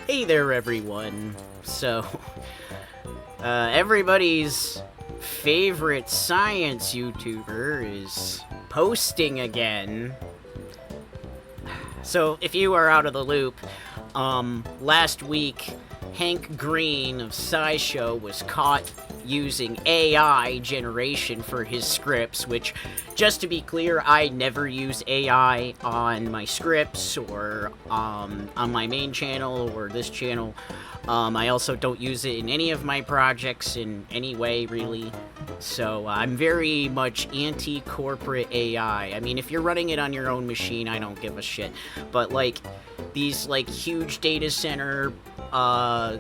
Hey there, everyone. So, everybody's favorite science YouTuber is posting again. So, if you are out of the loop, last week, Hank Green of scishow was caught using AI generation for his scripts, which, just to be clear, I never use AI on my scripts or on my main channel or this channel. I also don't use it in any of my projects in any way, really. So I'm very much anti-corporate AI. I mean, if you're running it on your own machine, I don't give a shit. But, like, these, like, huge data center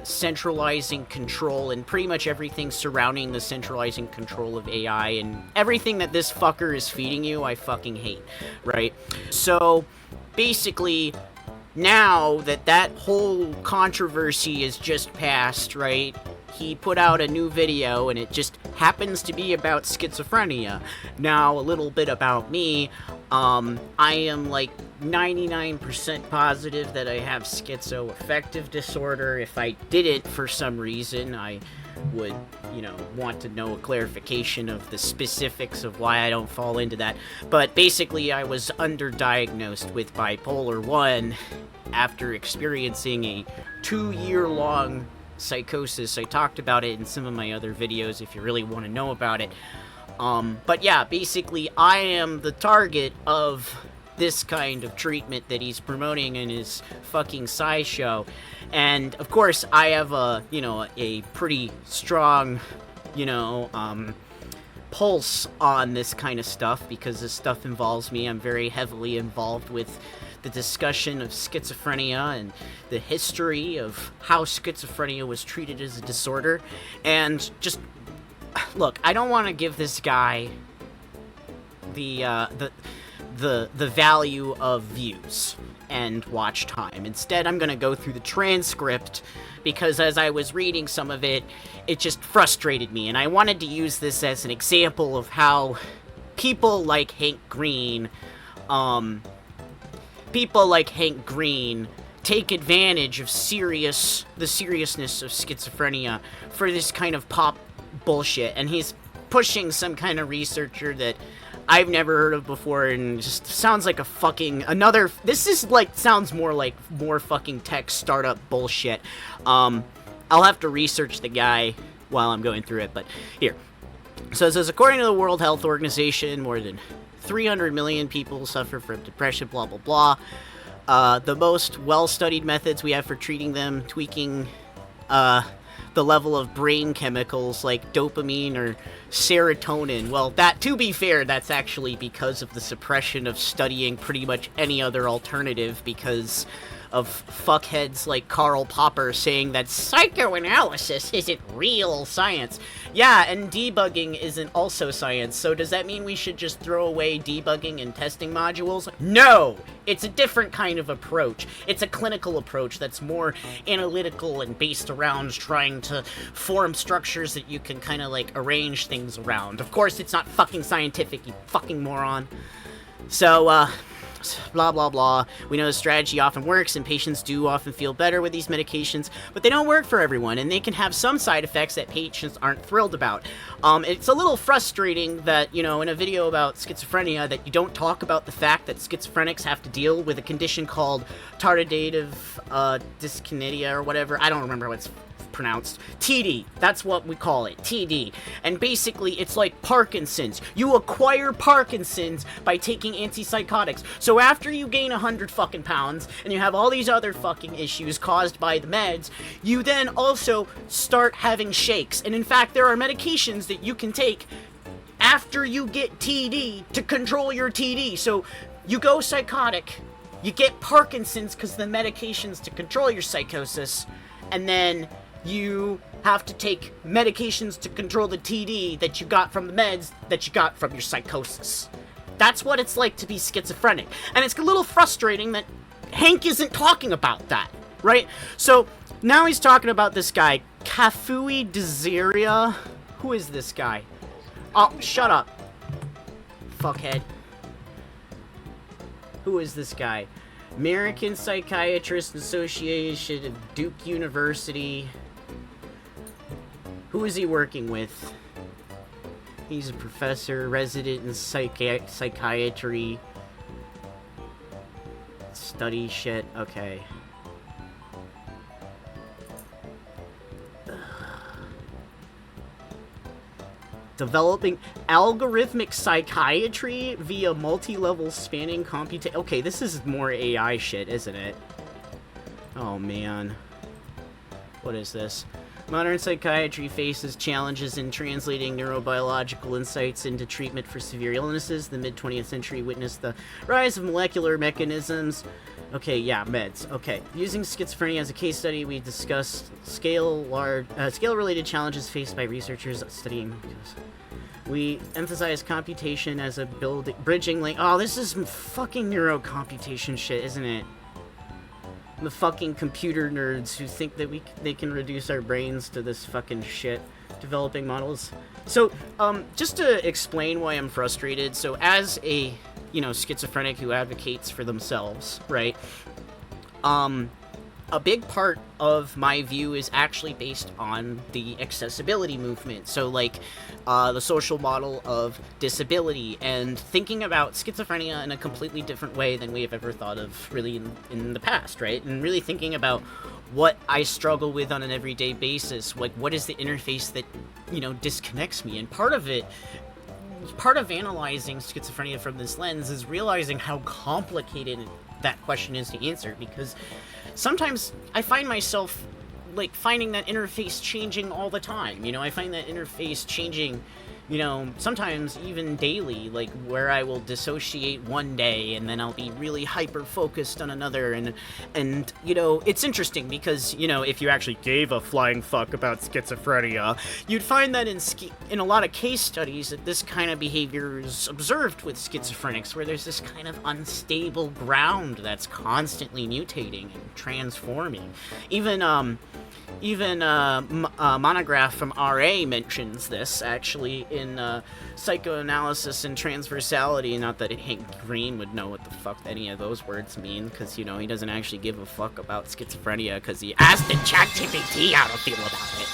centralizing control and pretty much everything surrounding the centralizing control of AI and everything that this fucker is feeding you, I fucking hate, right? So, basically, now that that whole controversy is just passed, right, he put out a new video, and it just happens to be about schizophrenia. Now, a little bit about me. I am, like, 99% positive that I have schizoaffective disorder. If I didn't, for some reason, I would, want to know a clarification of the specifics of why I don't fall into that. But basically, I was underdiagnosed with bipolar 1 after experiencing a 2-year-long psychosis. I talked about it in some of my other videos if you really want to know about it. But yeah, basically, I am the target of this kind of treatment that he's promoting in his fucking scishow. And, of course, I have a pretty strong, pulse on this kind of stuff because this stuff involves me. I'm very heavily involved with the discussion of schizophrenia and the history of how schizophrenia was treated as a disorder. And just, look, I don't want to give this guy the value of views and watch time. Instead, I'm going to go through the transcript because as I was reading some of it, it just frustrated me. And I wanted to use this as an example of how people like Hank Green, take advantage of the seriousness of schizophrenia for this kind of pop bullshit. And he's pushing some kind of researcher that I've never heard of before, and just sounds like a fucking sounds more fucking tech startup bullshit. I'll have to research the guy while I'm going through it, but here. So it says, according to the World Health Organization, more than 300 million people suffer from depression, blah, blah, blah. The most well-studied methods we have for treating them, tweaking, the level of brain chemicals like dopamine or serotonin. Well, to be fair, that's actually because of the suppression of studying pretty much any other alternative because of fuckheads like Karl Popper saying that psychoanalysis isn't real science. Yeah, and debugging isn't also science, so does that mean we should just throw away debugging and testing modules? No! It's a different kind of approach. It's a clinical approach that's more analytical and based around trying to form structures that you can kind of, like, arrange things around. Of course, it's not fucking scientific, you fucking moron. So, blah, blah, blah. We know the strategy often works, and patients do often feel better with these medications, but they don't work for everyone, and they can have some side effects that patients aren't thrilled about. It's a little frustrating that, in a video about schizophrenia, that you don't talk about the fact that schizophrenics have to deal with a condition called tardive dyskinesia or whatever. I don't remember how it's pronounced. TD. That's what we call it. TD. And basically, it's like Parkinson's. You acquire Parkinson's by taking antipsychotics. So after you gain 100 fucking pounds, and you have all these other fucking issues caused by the meds, you then also start having shakes. And in fact, there are medications that you can take after you get TD to control your TD. So you go psychotic, you get Parkinson's because the medications to control your psychosis, and then you have to take medications to control the TD that you got from the meds that you got from your psychosis. That's what it's like to be schizophrenic. And it's a little frustrating that Hank isn't talking about that, right? So now he's talking about this guy, Kafui Deziria. Who is this guy? Oh, shut up, fuckhead. Who is this guy? American Psychiatrist Association of Duke University. Who is he working with? He's a professor, resident in psychiatry. Study shit. Okay. Developing algorithmic psychiatry via multi-level spanning computation. Okay, this is more AI shit, isn't it? Oh, man. What is this? Modern psychiatry faces challenges in translating neurobiological insights into treatment for severe illnesses. The mid-20th century witnessed the rise of molecular mechanisms. Okay, yeah, meds. Okay. Using schizophrenia as a case study, we discussed scale-related challenges faced by researchers studying. We emphasize computation as a bridging link. Oh, this is fucking neurocomputation shit, isn't it? The fucking computer nerds who think that they can reduce our brains to this fucking shit. Developing models. So, just to explain why I'm frustrated. So, as a, schizophrenic who advocates for themselves, right? A big part of my view is actually based on the accessibility movement. So, the social model of disability and thinking about schizophrenia in a completely different way than we have ever thought of really in the past, right? And really thinking about what I struggle with on an everyday basis. Like, what is the interface that, disconnects me? And part of analyzing schizophrenia from this lens is realizing how complicated that question is to answer, because sometimes I find myself finding that interface changing all the time. I find that interface changing, sometimes even daily, where I will dissociate one day and then I'll be really hyper focused on another, and it's interesting because, if you actually gave a flying fuck about schizophrenia, you'd find that in a lot of case studies that this kind of behavior is observed with schizophrenics, where there's this kind of unstable ground that's constantly mutating and transforming. Even a monograph from RA mentions this, actually, in Psychoanalysis and Transversality. Not that Hank Green would know what the fuck any of those words mean, because, he doesn't actually give a fuck about schizophrenia, because he asked the ChatGPT how to feel about it.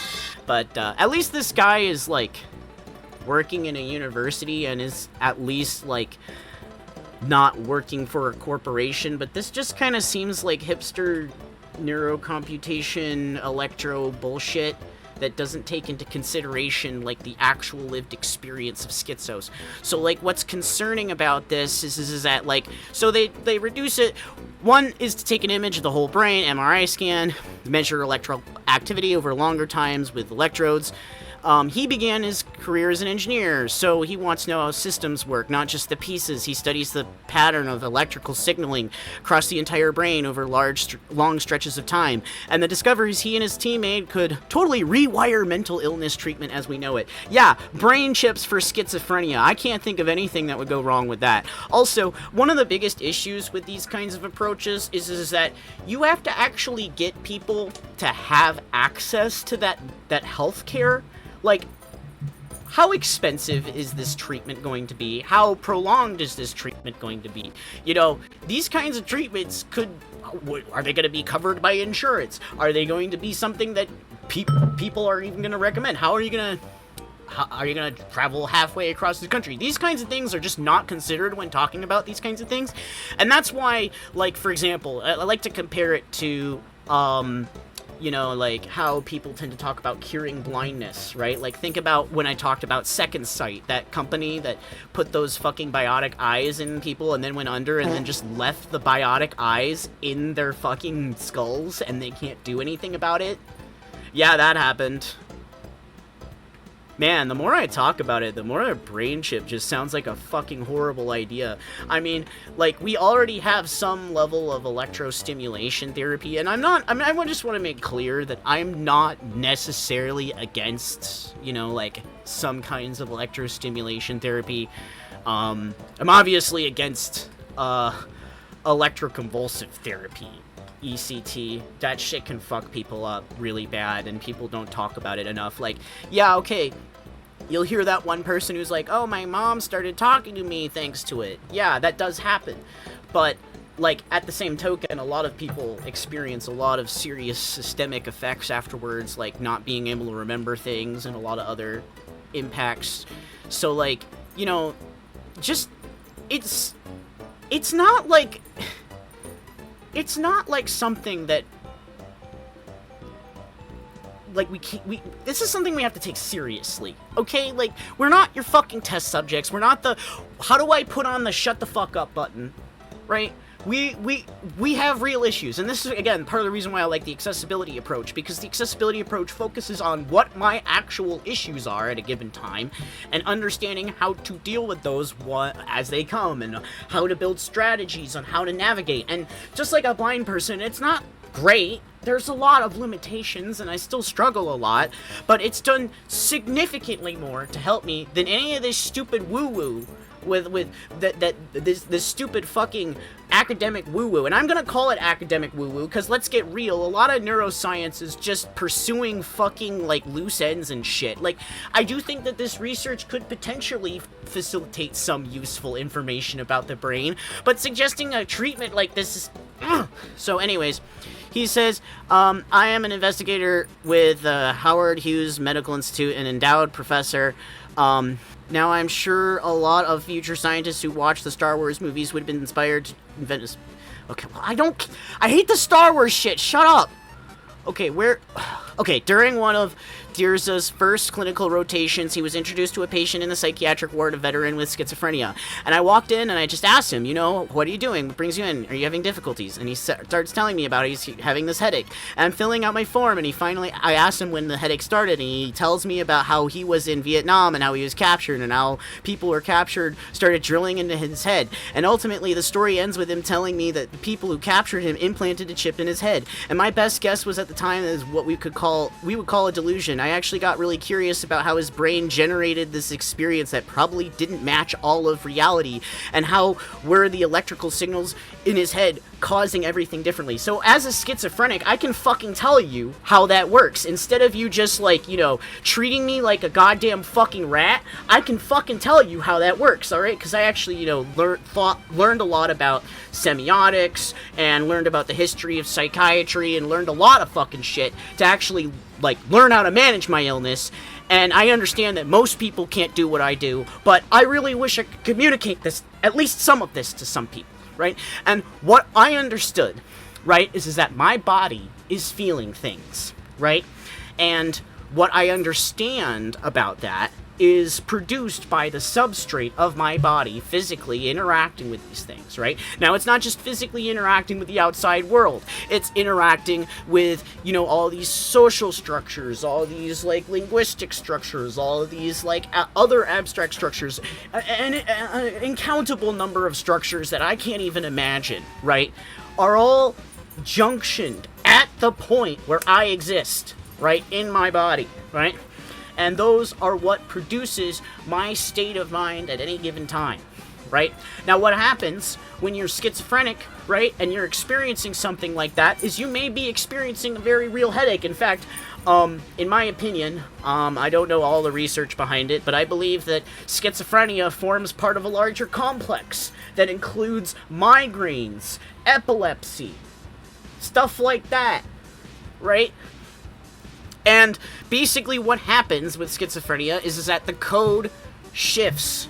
But at least this guy is, working in a university and is at least, not working for a corporation. But this just kind of seems like hipster neurocomputation electro bullshit that doesn't take into consideration the actual lived experience of schizos. So what's concerning about this is that so they reduce it. One is to take an image of the whole brain, MRI scan, measure electrical activity over longer times with electrodes. He began his career as an engineer, so he wants to know how systems work, not just the pieces. He studies the pattern of electrical signaling across the entire brain over long stretches of time, and the discoveries he and his team made could totally rewire mental illness treatment as we know it. Yeah, brain chips for schizophrenia. I can't think of anything that would go wrong with that. Also, one of the biggest issues with these kinds of approaches is that you have to actually get people to have access to that health care. How expensive is this treatment going to be? How prolonged is this treatment going to be? These kinds of treatments are they going to be covered by insurance? Are they going to be something that people are even going to recommend? How are you going to travel halfway across the country? These kinds of things are just not considered when talking about these kinds of things. And that's why, for example, I like to compare it to, how people tend to talk about curing blindness, right? Think about when I talked about Second Sight, that company that put those fucking biotic eyes in people and then went under and then just left the biotic eyes in their fucking skulls and they can't do anything about it. Yeah, that happened. Man, the more I talk about it, the more a brain chip just sounds like a fucking horrible idea. I mean, we already have some level of electrostimulation therapy, and I just want to make clear that I'm not necessarily against, some kinds of electrostimulation therapy. I'm obviously against, electroconvulsive therapy. ECT, that shit can fuck people up really bad, and people don't talk about it enough. Yeah, okay, you'll hear that one person who's like, oh, my mom started talking to me thanks to it. Yeah, that does happen. But like, at the same token, a lot of people experience a lot of serious systemic effects afterwards, like not being able to remember things and a lot of other impacts. So, like, you know, just, it's not like something that, like, this is something we have to take seriously, okay? Like, we're not your fucking test subjects. We're not the, how do I put on the shut the fuck up button, right? We have real issues, and this is, again, part of the reason why I like the accessibility approach, because the accessibility approach focuses on what my actual issues are at a given time, and understanding how to deal with those as they come, and how to build strategies on how to navigate. And just like a blind person, it's not great. There's a lot of limitations, and I still struggle a lot, but it's done significantly more to help me than any of this stupid woo-woo with this stupid fucking academic woo-woo. And I'm gonna call it academic woo-woo, because let's get real, a lot of neuroscience is just pursuing fucking, like, loose ends and shit. Like, I do think that this research could potentially facilitate some useful information about the brain, but suggesting a treatment like this is... So anyways, he says, I am an investigator with Howard Hughes Medical Institute, an endowed professor. Now, I'm sure a lot of future scientists who watch the Star Wars movies would have been inspired to invent this. Okay, well, I hate the Star Wars shit. Shut up. Okay, during one of Tirza's first clinical rotations, he was introduced to a patient in the psychiatric ward, a veteran with schizophrenia. And I walked in and I just asked him, you know, what are you doing? What brings you in? Are you having difficulties? And he starts telling me about it. He's having this headache. And I'm filling out my form, and I asked him when the headache started, and he tells me about how he was in Vietnam and how he was captured, and how people who were captured started drilling into his head. And ultimately, the story ends with him telling me that the people who captured him implanted a chip in his head. And my best guess was at the time is what we would call a delusion. I actually got really curious about how his brain generated this experience that probably didn't match all of reality, and how were the electrical signals in his head causing everything differently. So as a schizophrenic, I can fucking tell you how that works. Instead of you just, like, you know, treating me like a goddamn fucking rat, I can fucking tell you how that works, alright? Because I actually, you know, learned a lot about semiotics, and learned about the history of psychiatry, and learned a lot of fucking shit to actually, like, learn how to manage my illness. And I understand that most people can't do what I do, but I really wish I could communicate this, at least some of this, to some people, right? And what I understood, right, is that my body is feeling things, right? And what I understand about that is produced by the substrate of my body physically interacting with these things, right? Now, it's not just physically interacting with the outside world. It's interacting with, you know, all these social structures, all these, like, linguistic structures, all of these, like, other abstract structures, and an incountable number of structures that I can't even imagine, right, are all junctioned at the point where I exist, right, in my body, right? And those are what produces my state of mind at any given time, right? Now, what happens when you're schizophrenic, right, and you're experiencing something like that, is you may be experiencing a very real headache. In fact, in my opinion, I don't know all the research behind it, but I believe that schizophrenia forms part of a larger complex that includes migraines, epilepsy, stuff like that, right? And basically what happens with schizophrenia is that the code shifts,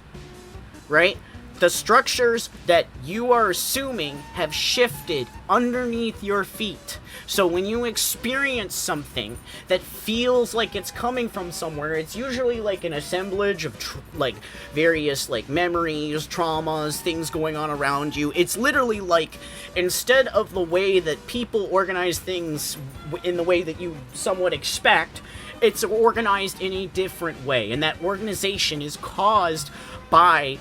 right? The structures that you are assuming have shifted underneath your feet. So when you experience something that feels like it's coming from somewhere, it's usually like an assemblage of like various like memories, traumas, things going on around you. It's literally like, instead of the way that people organize things in the way that you somewhat expect, it's organized in a different way. And that organization is caused by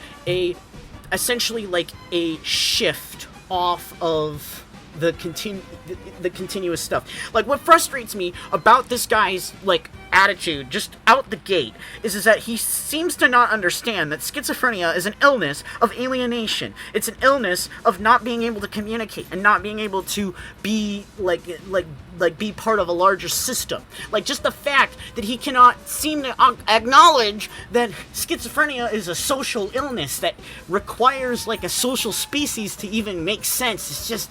essentially like a shift off of the continuous stuff. Like, what frustrates me about this guy's, like, attitude, just out the gate, is that he seems to not understand that schizophrenia is an illness of alienation. It's an illness of not being able to communicate and not being able to be be part of a larger system. Like, just the fact that he cannot seem to acknowledge that schizophrenia is a social illness that requires like a social species to even make sense. It's just...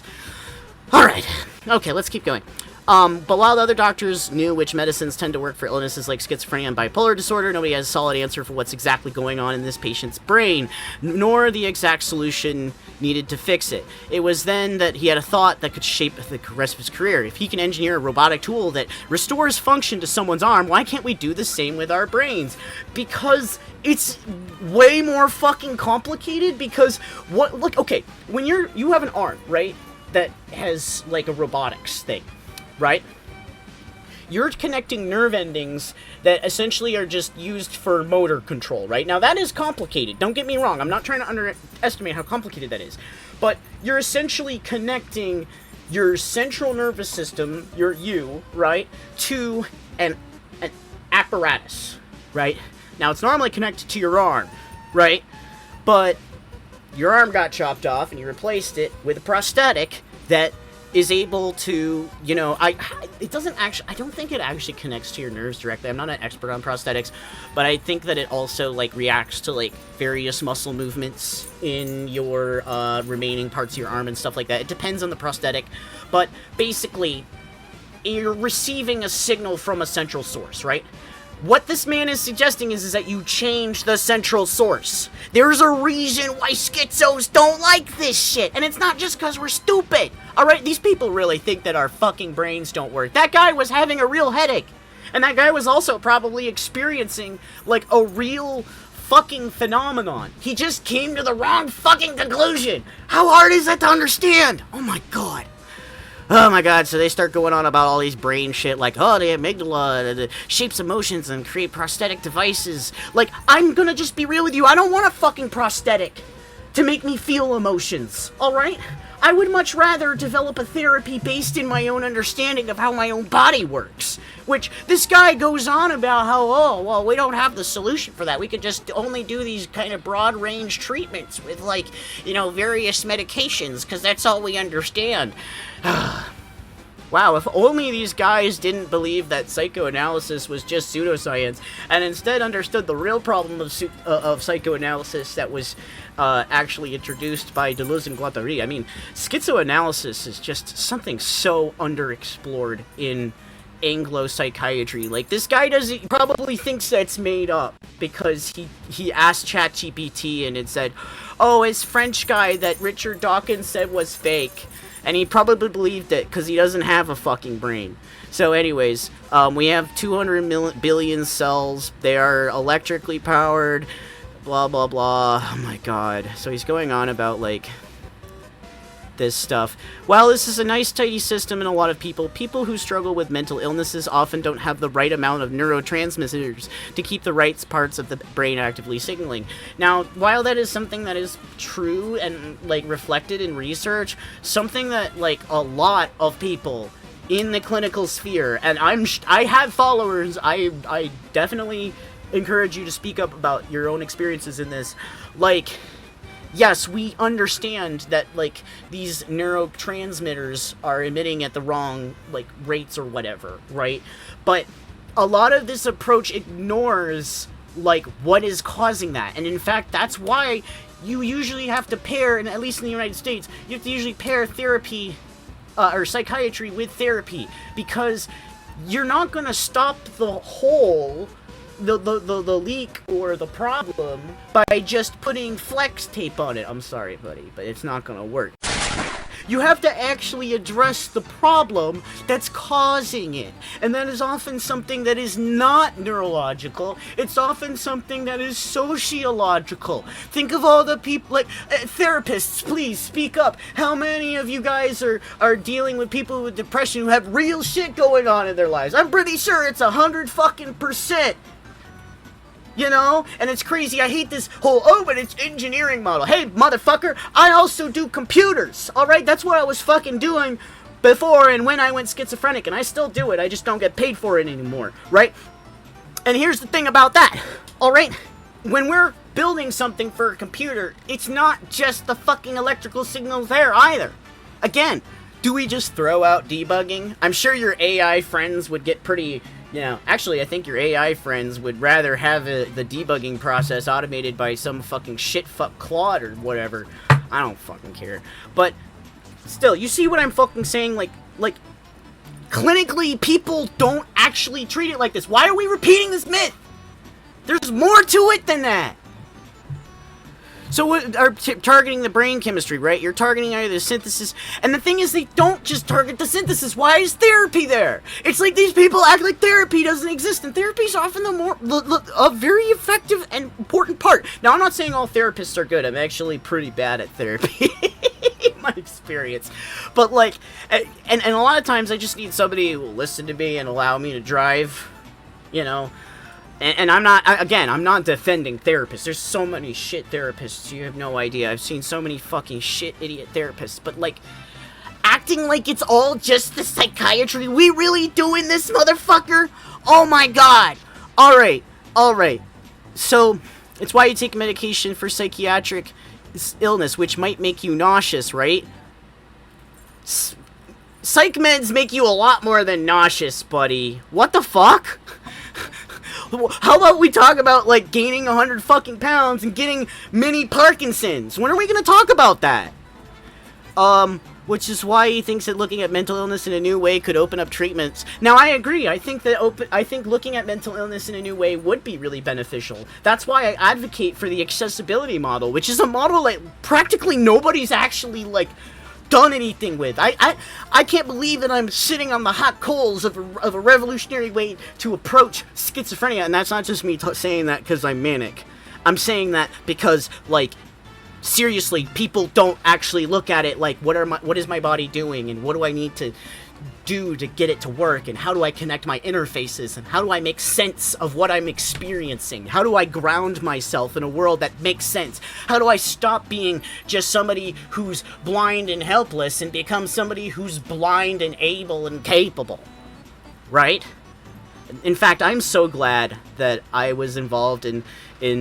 Alright, okay, let's keep going. But while the other doctors knew which medicines tend to work for illnesses like schizophrenia and bipolar disorder, nobody has a solid answer for what's exactly going on in this patient's brain, nor the exact solution needed to fix it. It was then that he had a thought that could shape the rest of his career. If he can engineer a robotic tool that restores function to someone's arm, why can't we do the same with our brains? Because it's way more fucking complicated, because look, okay, when you have an arm, right, that has like a robotics thing, right? You're connecting nerve endings that essentially are just used for motor control, right? Now, that is complicated. Don't get me wrong. I'm not trying to underestimate how complicated that is. But you're essentially connecting your central nervous system, right, to an apparatus, right? Now, it's normally connected to your arm, right? But your arm got chopped off and you replaced it with a prosthetic that is able to, I don't think it actually connects to your nerves directly. I'm not an expert on prosthetics, but I think that it also, like, reacts to, like, various muscle movements in your remaining parts of your arm and stuff like that. It depends on the prosthetic, but basically, you're receiving a signal from a central source, right? What this man is suggesting is that you change the central source. There's a reason why schizos don't like this shit, and it's not just because we're stupid. Alright, these people really think that our fucking brains don't work. That guy was having a real headache, and that guy was also probably experiencing, like, a real fucking phenomenon. He just came to the wrong fucking conclusion. How hard is that to understand? Oh my god. Oh my god, so they start going on about all these brain shit, like, oh, the amygdala, the shapes emotions and create prosthetic devices. Like, I'm gonna just be real with you, I don't want a fucking prosthetic to make me feel emotions, alright? I would much rather develop a therapy based in my own understanding of how my own body works. Which, this guy goes on about how, oh, well, we don't have the solution for that. We could just only do these kind of broad-range treatments with, like, various medications, because that's all we understand. Wow, if only these guys didn't believe that psychoanalysis was just pseudoscience, and instead understood the real problem of psychoanalysis that was actually introduced by Deleuze and Guattari. I mean, schizoanalysis is just something so underexplored in Anglo psychiatry. Like, this guy probably thinks that's made up because he asked ChatGPT and it said, oh, his French guy that Richard Dawkins said was fake. And he probably believed it because he doesn't have a fucking brain. So anyways, we have 200 billion cells. They are electrically powered. Blah, blah, blah. Oh my god. So he's going on about, like, this stuff. While this is a nice, tidy system in a lot of people who struggle with mental illnesses often don't have the right amount of neurotransmitters to keep the right parts of the brain actively signaling. Now, while that is something that is true and, like, reflected in research, something that, like, a lot of people in the clinical sphere, and I have followers, I definitely encourage you to speak up about your own experiences in this, like, yes, we understand that, like, these neurotransmitters are emitting at the wrong, like, rates or whatever, right? But a lot of this approach ignores, like, what is causing that. And in fact, that's why you usually have to pair, and at least in the United States, you have to usually pair therapy, or psychiatry with therapy, because you're not going to stop the leak or the problem by just putting flex tape on it. I'm sorry, buddy, but it's not gonna work. You have to actually address the problem that's causing it. And that is often something that is not neurological. It's often something that is sociological. Think of all the people, like, therapists, please speak up. How many of you guys are dealing with people with depression who have real shit going on in their lives? I'm pretty sure it's 100%. And it's crazy. I hate this whole, but it's engineering model. Hey, motherfucker, I also do computers, alright? That's what I was fucking doing before and when I went schizophrenic, and I still do it. I just don't get paid for it anymore, right? And here's the thing about that, alright? When we're building something for a computer, it's not just the fucking electrical signals there either. Again, do we just throw out debugging? I'm sure your AI friends would get pretty, actually I think your AI friends would rather have the debugging process automated by some fucking shit-fuck Claude or whatever. I don't fucking care. But still, you see what I'm fucking saying? Like, clinically, people don't actually treat it like this. Why are we repeating this myth? There's more to it than that. So what are targeting the brain chemistry, right? You're targeting either the synthesis, and the thing is, they don't just target the synthesis. Why is therapy there? It's like these people act like therapy doesn't exist, and therapy is often a very effective and important part. Now, I'm not saying all therapists are good. I'm actually pretty bad at therapy. My experience, but like, and a lot of times I just need somebody who will listen to me and allow me to drive, and I'm not defending therapists. There's so many shit therapists, you have no idea. I've seen so many fucking shit idiot therapists, but like, acting like it's all just the psychiatry. We really doing this, motherfucker? Oh my god. Alright, so it's why you take medication for psychiatric illness, which might make you nauseous, right? Psych meds make you a lot more than nauseous, buddy. What the fuck? How about we talk about, like, gaining 100 fucking pounds and getting mini Parkinson's? When are we gonna talk about that? Which is why he thinks that looking at mental illness in a new way could open up treatments. Now, I agree. I think looking at mental illness in a new way would be really beneficial. That's why I advocate for the accessibility model, which is a model that practically nobody's actually, like, done anything with. I can't believe that I'm sitting on the hot coals of a revolutionary way to approach schizophrenia, and that's not just me saying that because I'm manic. I'm saying that because, like, seriously, people don't actually look at it like, what is my body doing, and what do I need to do to get it to work, and how do I connect my interfaces, and how do I make sense of what I'm experiencing? How do I ground myself in a world that makes sense? How do I stop being just somebody who's blind and helpless and become somebody who's blind and able and capable? Right? In fact, I'm so glad that I was involved in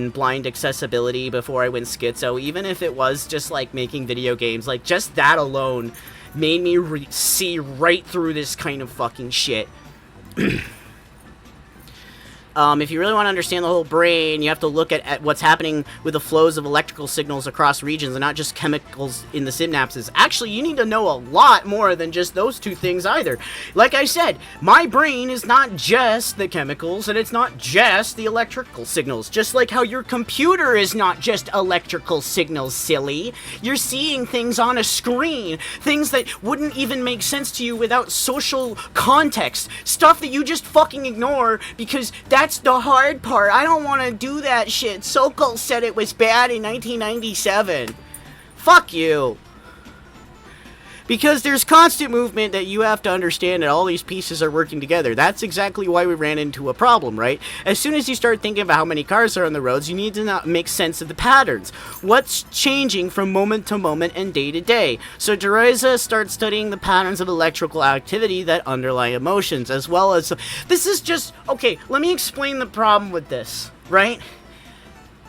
blind accessibility before I went schizo, even if it was just like making video games. Like, just that alone made me see right through this kind of fucking shit. If you really want to understand the whole brain, you have to look at what's happening with the flows of electrical signals across regions and not just chemicals in the synapses. Actually, you need to know a lot more than just those two things either. Like I said, my brain is not just the chemicals, and it's not just the electrical signals. Just like how your computer is not just electrical signals, silly. You're seeing things on a screen, things that wouldn't even make sense to you without social context. Stuff that you just fucking ignore because that's the hard part. I don't want to do that shit. Sokol said it was bad in 1997. Fuck you. Because there's constant movement that you have to understand that all these pieces are working together. That's exactly why we ran into a problem, right? As soon as you start thinking about how many cars are on the roads, you need to not make sense of the patterns. What's changing from moment to moment and day to day? So Teresa starts studying the patterns of electrical activity that underlie emotions, as well as... This is just... Okay, let me explain the problem with this, right?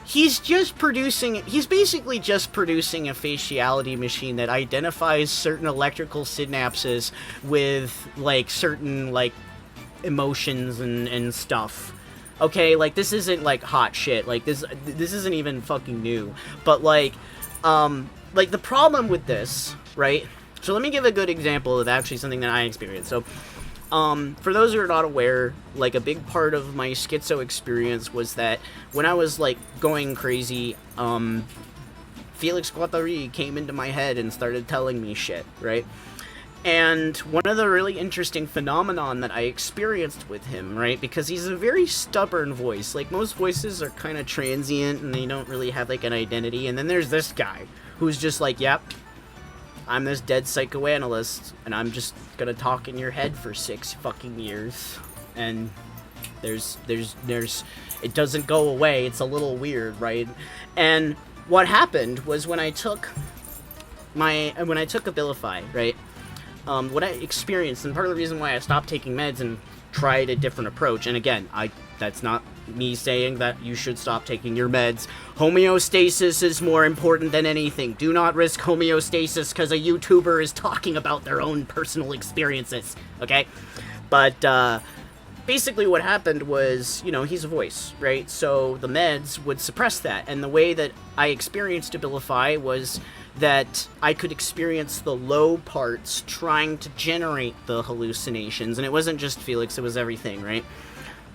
He's basically just producing a faciality machine that identifies certain electrical synapses with, like, certain, like, emotions and stuff. Okay, like, this isn't, like, hot shit. Like, this isn't even fucking new. But, like, the problem with this, right? So let me give a good example of actually something that I experienced. So, for those who are not aware, like, a big part of my schizo experience was that when I was, like, going crazy, Félix-Deux came into my head and started telling me shit, right? And one of the really interesting phenomenon that I experienced with him, right, because he's a very stubborn voice. Like, most voices are kind of transient and they don't really have, like, an identity. And then there's this guy who's just like, yep, I'm this dead psychoanalyst, and I'm just gonna talk in your head for 6 fucking years, and there's, it doesn't go away. It's a little weird, right? And what happened was when I took Abilify, right, what I experienced, and part of the reason why I stopped taking meds and tried a different approach, and again, that's not me saying that you should stop taking your meds. Homeostasis is more important than anything. Do not risk homeostasis because a YouTuber is talking about their own personal experiences, okay? But, basically what happened was, he's a voice, right? So the meds would suppress that, and the way that I experienced Abilify was that I could experience the low parts trying to generate the hallucinations, and it wasn't just Felix, it was everything, right?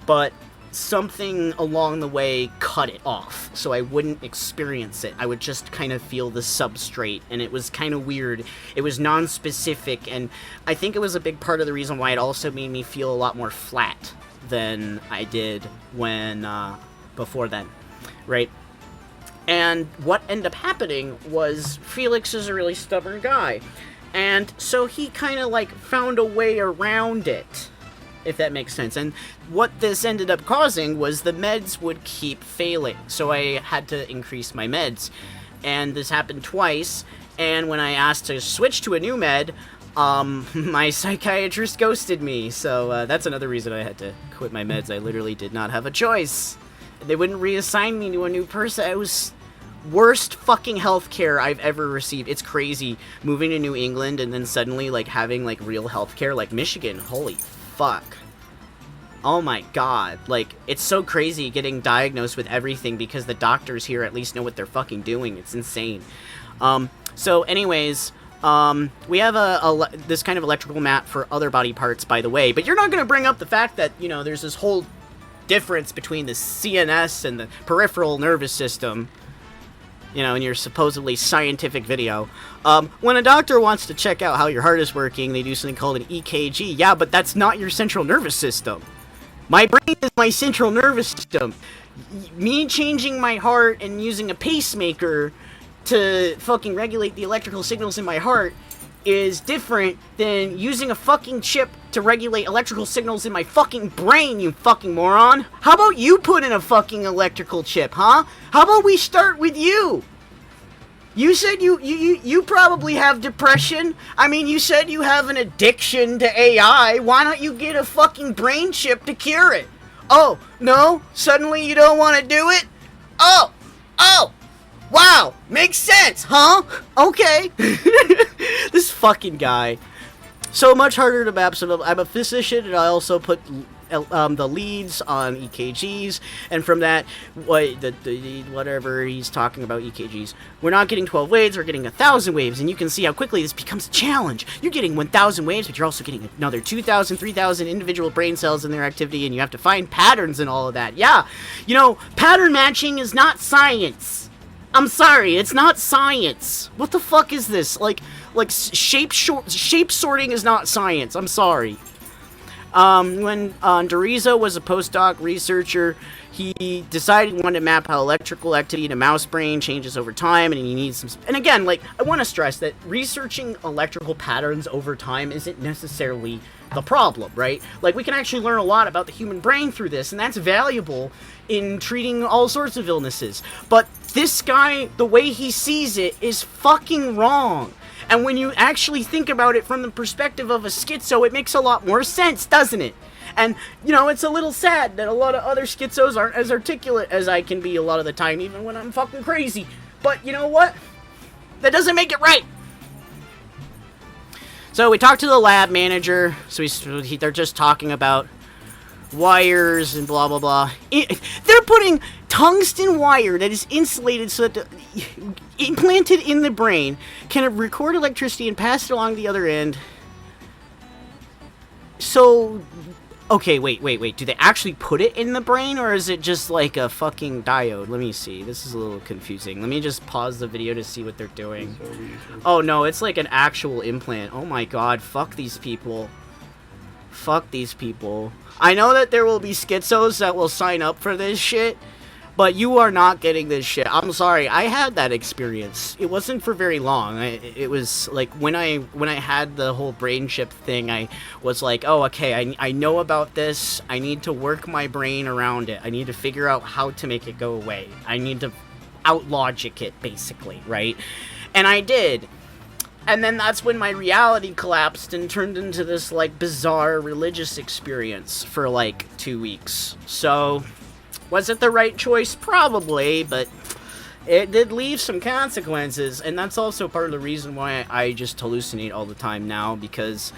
But something along the way cut it off, so I wouldn't experience it. I would just kind of feel the substrate, and it was kind of weird. It was non-specific, and I think it was a big part of the reason why it also made me feel a lot more flat than I did when, before then, right? And what ended up happening was Felix is a really stubborn guy, and so he kind of, found a way around it, if that makes sense. And what this ended up causing was the meds would keep failing, so I had to increase my meds. And this happened twice, and when I asked to switch to a new med, my psychiatrist ghosted me, so that's another reason I had to quit my meds. I literally did not have a choice. They wouldn't reassign me to a new person. It was worst fucking healthcare I've ever received. It's crazy moving to New England and then suddenly having real healthcare, like Michigan. Holy fuck. Oh my god. It's so crazy getting diagnosed with everything because the doctors here at least know what they're fucking doing. It's insane. So anyways, we have this kind of electrical map for other body parts, by the way, but you're not going to bring up the fact that, there's this whole difference between the CNS and the peripheral nervous system, in your supposedly scientific video. When a doctor wants to check out how your heart is working, they do something called an EKG. Yeah, but that's not your central nervous system. My brain is my central nervous system. Me changing my heart and using a pacemaker to fucking regulate the electrical signals in my heart is different than using a fucking chip to regulate electrical signals in my fucking brain, you fucking moron. How about you put in a fucking electrical chip, huh? How about we start with you? You said you probably have depression. I mean, you said you have an addiction to AI. Why don't you get a fucking brain chip to cure it? Oh, no? Suddenly you don't want to do it? Oh! Wow, makes sense, huh? Okay. This fucking guy. So much harder to map. So I'm a physician, and I also put the leads on EKGs, and from that, whatever he's talking about EKGs, we're not getting 12 waves, we're getting 1,000 waves, and you can see how quickly this becomes a challenge. You're getting 1,000 waves, but you're also getting another 2,000, 3,000 individual brain cells in their activity, and you have to find patterns and all of that. Yeah, pattern matching is not science. I'm sorry, it's not science. What the fuck is this? Shape sorting is not science. I'm sorry. When Dorizo was a postdoc researcher, he decided he wanted to map how electrical activity in a mouse brain changes over time, and he needs some... And again, I want to stress that researching electrical patterns over time isn't necessarily the problem, right? We can actually learn a lot about the human brain through this, and that's valuable in treating all sorts of illnesses. But this guy, the way he sees it, is fucking wrong. And when you actually think about it from the perspective of a schizo, it makes a lot more sense, doesn't it? And, it's a little sad that a lot of other schizos aren't as articulate as I can be a lot of the time, even when I'm fucking crazy. But you know what? That doesn't make it right. So we talked to the lab manager, they're just talking about wires and blah, blah, blah. They're putting tungsten wire that is insulated so that implanted in the brain can record electricity and pass it along the other end. So, okay, wait. Do they actually put it in the brain, or is it just like a fucking diode? Let me see. This is a little confusing. Let me just pause the video to see what they're doing. Oh, no, it's like an actual implant. Oh my god, fuck these people. Fuck these people. I know that there will be schizos that will sign up for this shit, but you are not getting this shit. I'm sorry, I had that experience. It wasn't for very long. It was like when I had the whole brain chip thing, I was like, oh, okay, I know about this. I need to work my brain around it. I need to figure out how to make it go away. I need to out-logic it, basically, right? And I did. And then that's when my reality collapsed and turned into this, like, bizarre religious experience for, like, 2 weeks. So, was it the right choice? Probably, but it did leave some consequences. And that's also part of the reason why I just hallucinate all the time now, because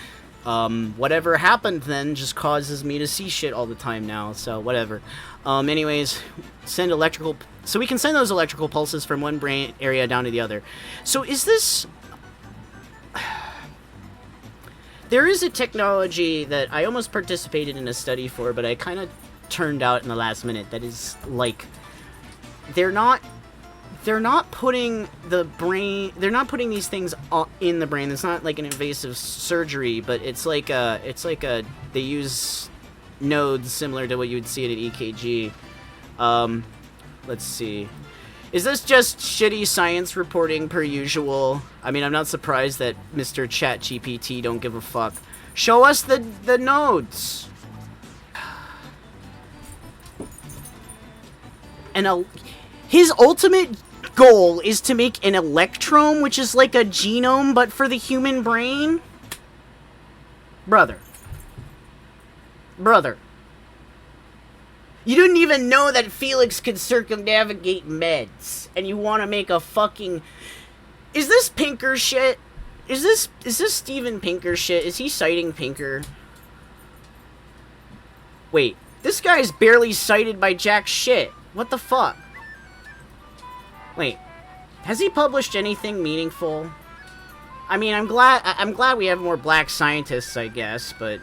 whatever happened then just causes me to see shit all the time now. So, whatever. Anyways, send electrical... So we can send those electrical pulses from one brain area down to the other. So is this... There is a technology that I almost participated in a study for, but I kind of turned out in the last minute. That is, like, they're not putting the brain, they're not putting these things in the brain. It's not like an invasive surgery, but it's like they use nodes similar to what you would see at an EKG. Let's see. Is this just shitty science reporting per usual? I mean, I'm not surprised that Mr. ChatGPT don't give a fuck. Show us the nodes. And his ultimate goal is to make an electome, which is like a genome, but for the human brain? Brother. You didn't even know that Felix could circumnavigate meds, and you want to make a fucking... Is this Pinker shit? Is this Steven Pinker shit? Is he citing Pinker? Wait, this guy's barely cited by jack shit. What the fuck? Wait, has he published anything meaningful? I mean, I'm glad we have more black scientists, I guess, but...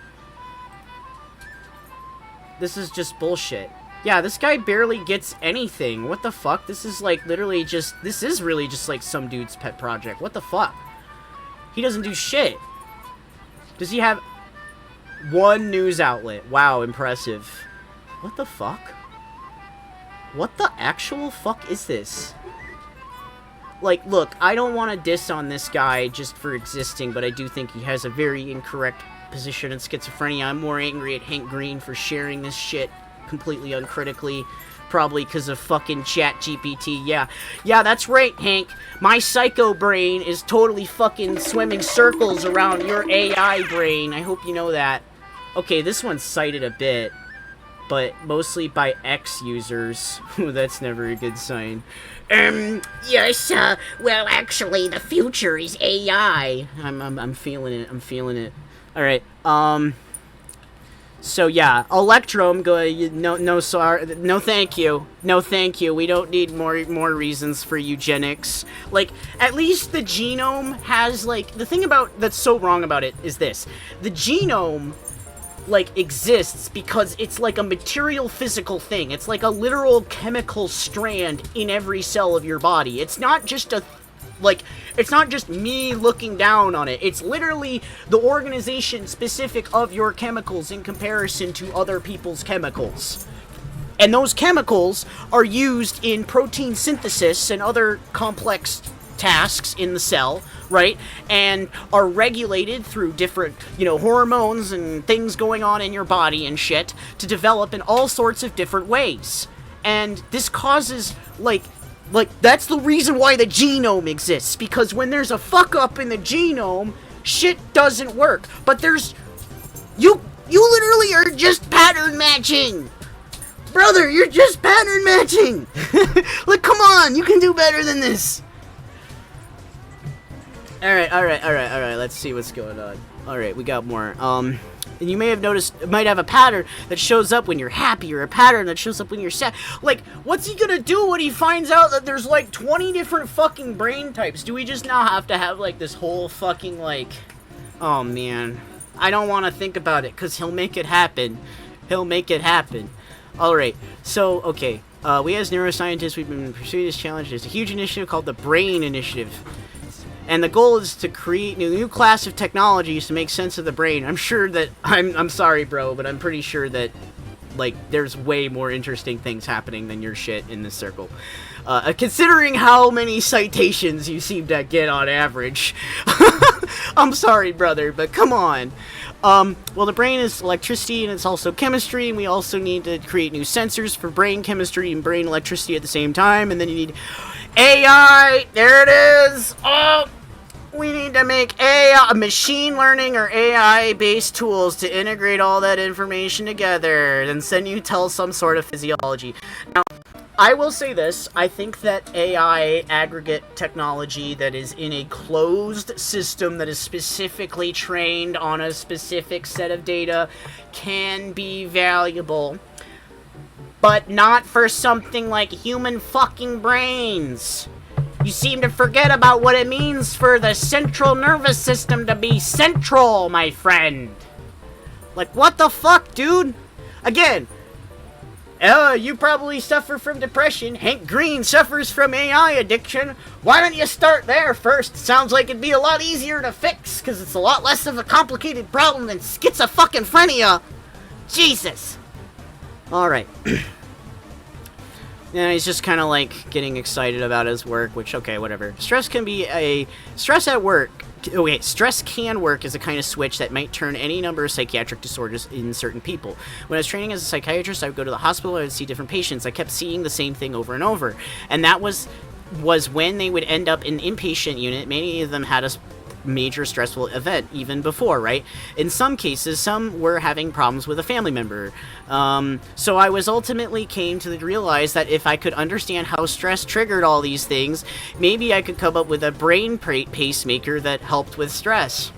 This is just bullshit. Yeah, this guy barely gets anything. What the fuck? This is like literally just... This is really just like some dude's pet project. What the fuck? He doesn't do shit. Does he have one news outlet? Wow, impressive. What the fuck? What the actual fuck is this? Like, look, I don't want to diss on this guy just for existing, but I do think he has a very incorrect position in schizophrenia. I'm more angry at Hank Green for sharing this shit completely uncritically, probably because of fucking ChatGPT. Yeah, that's right, Hank. My psycho brain is totally fucking swimming circles around your AI brain. I hope you know that. Okay, this one's cited a bit, but mostly by X users. That's never a good sign. Yes, well, actually, the future is AI. I'm feeling it. Alright, so yeah, electome, no thank you, we don't need more reasons for eugenics. Like, at least the genome has, like, the thing that's so wrong about it is this, the genome, like, exists because it's like a material physical thing. It's like a literal chemical strand in every cell of your body. It's not just it's not just me looking down on it. It's literally the organization specific of your chemicals in comparison to other people's chemicals. And those chemicals are used in protein synthesis and other complex tasks in the cell, right? And are regulated through different, hormones and things going on in your body and shit to develop in all sorts of different ways. And this causes, like, that's the reason why the genome exists, because when there's a fuck up in the genome, shit doesn't work. But you literally are just pattern matching. Brother, you're just pattern matching. Like, come on, you can do better than this. Alright, let's see what's going on. Alright, we got more. And you may have noticed, it might have a pattern that shows up when you're happy, or a pattern that shows up when you're sad. Like, what's he gonna do when he finds out that there's, like, 20 different fucking brain types? Do we just now have to have, like, this whole fucking, like... Oh, man. I don't want to think about it, because he'll make it happen. Alright, so, okay. We as neuroscientists, we've been pursuing this challenge. There's a huge initiative called the Brain Initiative. And the goal is to create a new class of technologies to make sense of the brain. I'm sure that... I'm sorry, bro, but I'm pretty sure that, like, there's way more interesting things happening than your shit in this circle. Considering how many citations you seem to get on average. I'm sorry, brother, but come on. Well, the brain is electricity, and it's also chemistry, and we also need to create new sensors for brain chemistry and brain electricity at the same time, and then you need... AI! There it is! Oh! We need to make AI, machine learning or AI-based tools to integrate all that information together and then you tell some sort of physiology. Now, I will say this, I think that AI aggregate technology that is in a closed system that is specifically trained on a specific set of data can be valuable, but not for something like human fucking brains. You seem to forget about what it means for the central nervous system to be central, my friend. Like, what the fuck, dude? Again, you probably suffer from depression. Hank Green suffers from AI addiction. Why don't you start there first? Sounds like it'd be a lot easier to fix, because it's a lot less of a complicated problem than schizophrenia. Jesus. Alright. Yeah, he's just kind of like getting excited about his work, which, okay, whatever. Stress at work. Okay, stress can work as a kind of switch that might turn any number of psychiatric disorders in certain people. When I was training as a psychiatrist, I would go to the hospital, I would see different patients. I kept seeing the same thing over and over. And that was when they would end up in inpatient unit. Many of them had a major stressful event even before, right? In some cases, some were having problems with a family member. So I was ultimately came to realize that if I could understand how stress triggered all these things, maybe I could come up with a brain pacemaker that helped with stress.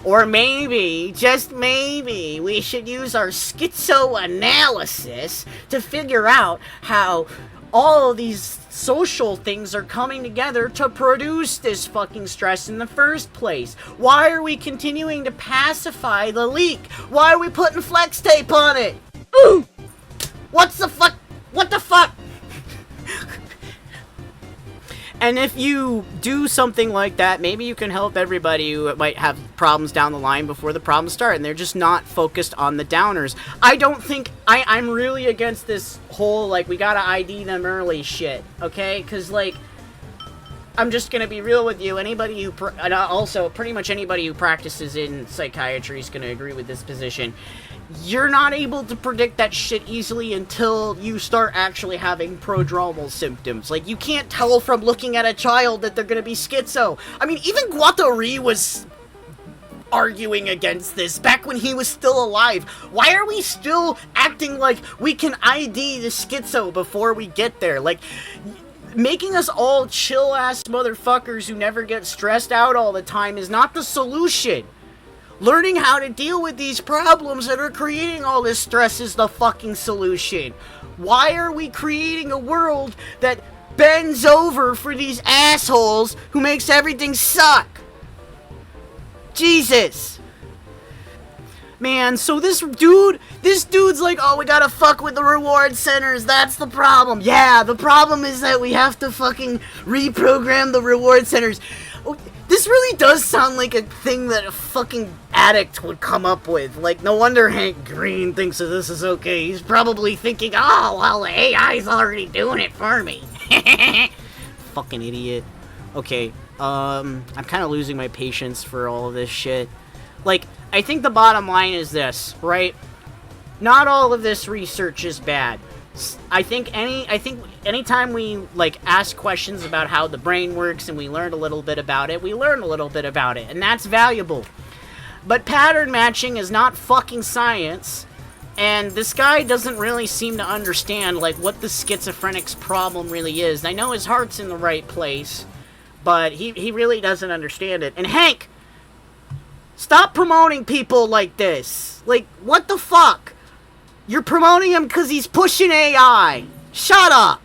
Or maybe, just maybe, we should use our schizoanalysis to figure out how all of these social things are coming together to produce this fucking stress in the first place. Why are we continuing to pacify the leak? Why are we putting flex tape on it? Ooh! What the fuck? And if you do something like that, maybe you can help everybody who might have problems down the line before the problems start, and they're just not focused on the downers. I don't think, I'm really against this whole, like, we gotta ID them early shit, okay? Because, like, I'm just gonna be real with you, anybody who, and also, pretty much anybody who practices in psychiatry is gonna agree with this position. You're not able to predict that shit easily until you start actually having prodromal symptoms. Like, you can't tell from looking at a child that they're gonna be schizo. I mean, even Guattari was arguing against this back when he was still alive. Why are we still acting like we can ID the schizo before we get there? Like, making us all chill-ass motherfuckers who never get stressed out all the time is not the solution. Learning how to deal with these problems that are creating all this stress is the fucking solution. Why are we creating a world that bends over for these assholes who makes everything suck? Jesus. Man, so this dude's like, oh, we gotta fuck with the reward centers, that's the problem. Yeah, the problem is that we have to fucking reprogram the reward centers. This really does sound like a thing that a fucking addict would come up with. Like, no wonder Hank Green thinks that this is okay. He's probably thinking, oh, well, the AI's already doing it for me. Fucking idiot. Okay, I'm kind of losing my patience for all of this shit. Like, I think the bottom line is this, right? Not all of this research is bad. I think anytime we, like, ask questions about how the brain works and we learn a little bit about it, we learn a little bit about it, and that's valuable. But pattern matching is not fucking science, and this guy doesn't really seem to understand, like, what the schizophrenic's problem really is. I know his heart's in the right place, but he really doesn't understand it. And Hank, stop promoting people like this. Like, what the fuck? You're promoting him because he's pushing AI. Shut up.